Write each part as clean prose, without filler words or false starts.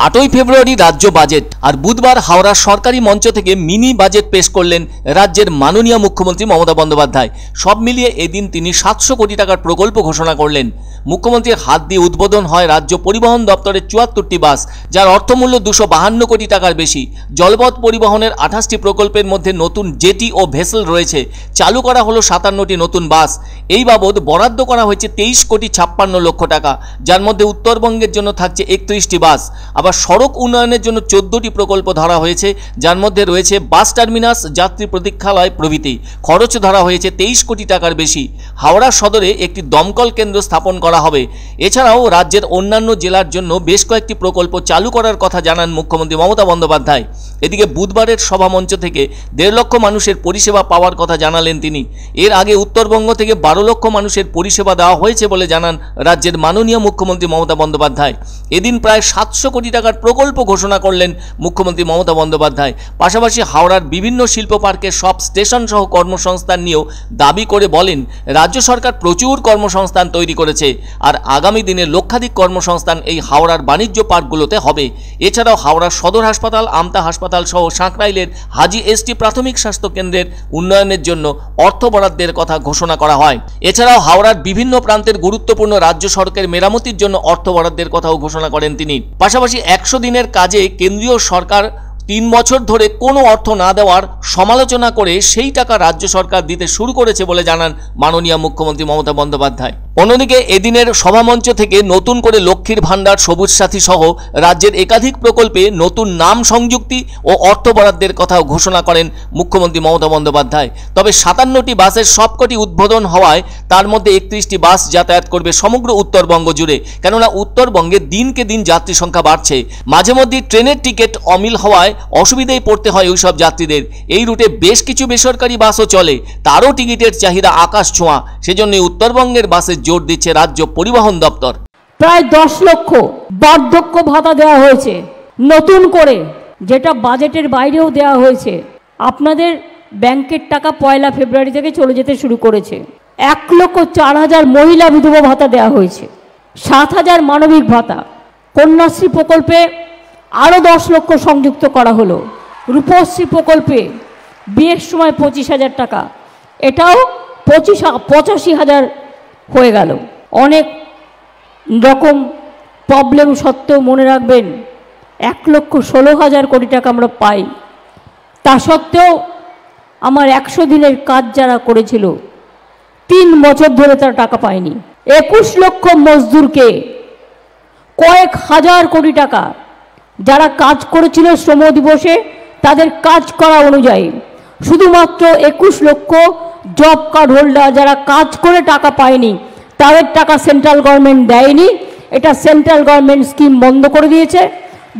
8ই ফেব্রুয়ারি রাজ্য বাজেট আর বুধবার হাওড়া সরকারি মঞ্চ থেকে মিনি বাজেট পেশ করলেন রাজ্যের মাননীয় মুখ্যমন্ত্রী মমতা বন্দ্যোপাধ্যায়। সব মিলিয়ে এদিন তিনি 700 কোটি টাকার প্রকল্প ঘোষণা করলেন। মুখ্যমন্ত্রীর হাত দিয়ে উদ্বোধন হয় রাজ্য পরিবহন দপ্তরের 74টি বাস, যার অর্থমূল্য 252 কোটি টাকার বেশি। জলপথ পরিবহনের 28টি প্রকল্পের মধ্যে নতুন জেটি ও ভেসেল রয়েছে। চালু করা হলো 57টি নতুন বাস। এই বাবদ বরাদ্দ করা হয়েছে 23 কোটি 56 লক্ষ টাকা, যার মধ্যে উত্তরবঙ্গের জন্য থাকছে 31টি বাস। আবার সড়ক উন্নয়নের জন্য 14টি প্রকল্প ধরা হয়েছে, যার মধ্যে রয়েছে বাস টার্মিনাস, যাত্রী প্রতীক্ষালয় প্রভৃতি। খরচ ধরা হয়েছে 23 কোটি টাকার বেশি। হাওড়া সদরে একটি দমকল কেন্দ্র স্থাপন করা হবে। এছাড়াও রাজ্যের অন্যান্য জেলার জন্য বেশ কয়েকটি প্রকল্প চালু করার কথা জানান মুখ্যমন্ত্রী মমতা বন্দ্যোপাধ্যায়। এদিকে বুধবারের সভামঞ্চ থেকে 1.5 লক্ষ মানুষের পরিষেবা পাওয়ার কথা জানালেন তিনি। এর আগে উত্তরবঙ্গ থেকে 12 লক্ষ মানুষের পরিষেবা দেওয়া হয়েছে বলে জানান রাজ্যের মাননীয় মুখ্যমন্ত্রী মমতা বন্দ্যোপাধ্যায়। এদিন প্রায় 700 কোটি টাকার প্রকল্প ঘোষণা করলেন মুখ্যমন্ত্রী মমতা বন্দ্যোপাধ্যায়। পাশাপাশি হাওড়ার বিভিন্ন শিল্প পার্কের সব স্টেশন সহ কর্মসংস্থান নিয়েও দাবি করে বলেন, রাজ্য সরকার প্রচুর কর্মসংস্থান তৈরি করেছে আর আগামী দিনে লক্ষাধিক কর্মসংস্থান এই হাওড়ার বাণিজ্য পার্কগুলোতে হবে। এছাড়াও হাওড়ার সদর হাসপাতাল, আমতা হাসপাতাল সহ সাঁকরাইলের হাজি এসটি প্রাথমিক স্বাস্থ্য কেন্দ্রের উন্নয়নের জন্য অর্থ বরাদ্দের কথা ঘোষণা করা হয়। এছাড়াও হাওড়ার বিভিন্ন প্রান্তের গুরুত্বপূর্ণ রাজ্য সড়কের মেরামতির জন্য অর্থ বরাদ্দের কথাও ঘোষণা করেন তিনি। পাশাপাশি 100 দিনের কাজে কেন্দ্রীয় সরকার 3 বছর ধরে কোনো অর্থ না দেওয়ার সমালোচনা করে সেই টাকা রাজ্য সরকার দিতে শুরু করেছে বলে জানান মাননীয় মুখ্যমন্ত্রী মমতা বন্দ্যোপাধ্যায়। অন্যদিকে এদিনের সভামঞ্চ থেকে নতুন করে লক্ষ্মীর ভাণ্ডার, সবুজ সাথী সহ রাজ্যের একাধিক প্রকল্পে নতুন নাম সংযুক্তি ও অর্থ বরাদ্দের কথাও ঘোষণা করেন মুখ্যমন্ত্রী মমতা বন্দ্যোপাধ্যায়। তবে 57টি বাসের সবকটি উদ্বোধন হওয়ায় তার মধ্যে 31টি বাস যাতায়াত করবে সমগ্র উত্তরবঙ্গ জুড়ে। কেননা উত্তরবঙ্গে দিনকে দিন যাত্রী সংখ্যা বাড়ছে। মাঝে মধ্যে ট্রেনের টিকিট অমিল হওয়ায় অসুবিধায় পড়তে হয় ওইসব যাত্রীদের। এই রুটে বেশ কিছু বেসরকারি বাসও চলে, তারও টিকিটের চাহিদা আকাশ ছোঁয়া। সেজন্যই উত্তরবঙ্গের বাসে জোর দিচ্ছে রাজ্য পরিবহন দপ্তর। প্রায় 10 লক্ষ বার্ধক্য ভাতা দেওয়া হয়েছে নতুন করে, যেটা বাজেটের বাইরেও দেওয়া হয়েছে। আপনাদের ব্যাংকের টাকা 1 ফেব্রুয়ারি থেকে চলে যেতে শুরু করেছে। 1,04,000 মহিলা বিধবা ভাতা দেওয়া হয়েছে, 7,000 মানবিক ভাতা। কন্যাশ্রী প্রকল্পে আরও 10 লক্ষ সংযুক্ত করা হলো। রূপশ্রী প্রকল্পে বিয়ের সময় 25,000 টাকা, এটাও 85,000 হয়ে গেল। অনেক রকম প্রবলেম সত্ত্বেও মনে রাখবেন 1,16,000 কোটি টাকা আমরা পাই। তা সত্ত্বেও আমার 100 দিনের কাজ যারা করেছিল 3 বছর ধরে তারা টাকা পায়নি। 21 লক্ষ মজদুরকে কয়েক হাজার কোটি টাকা, যারা কাজ করেছিল শ্রম দিবসে তাদের কাজ করা অনুযায়ী, শুধুমাত্র 21 লক্ষ জব কার্ড হোল্ডার যারা কাজ করে টাকা পায়নি, তাদের টাকা সেন্ট্রাল গভর্নমেন্ট দেয়নি। এটা সেন্ট্রাল গভর্নমেন্ট স্কিম বন্ধ করে দিয়েছে,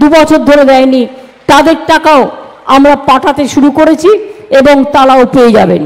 2 বছর ধরে দেয়নি। তাদের টাকাও আমরা পাঠাতে শুরু করেছি এবং তারাও পেয়ে যাবেন।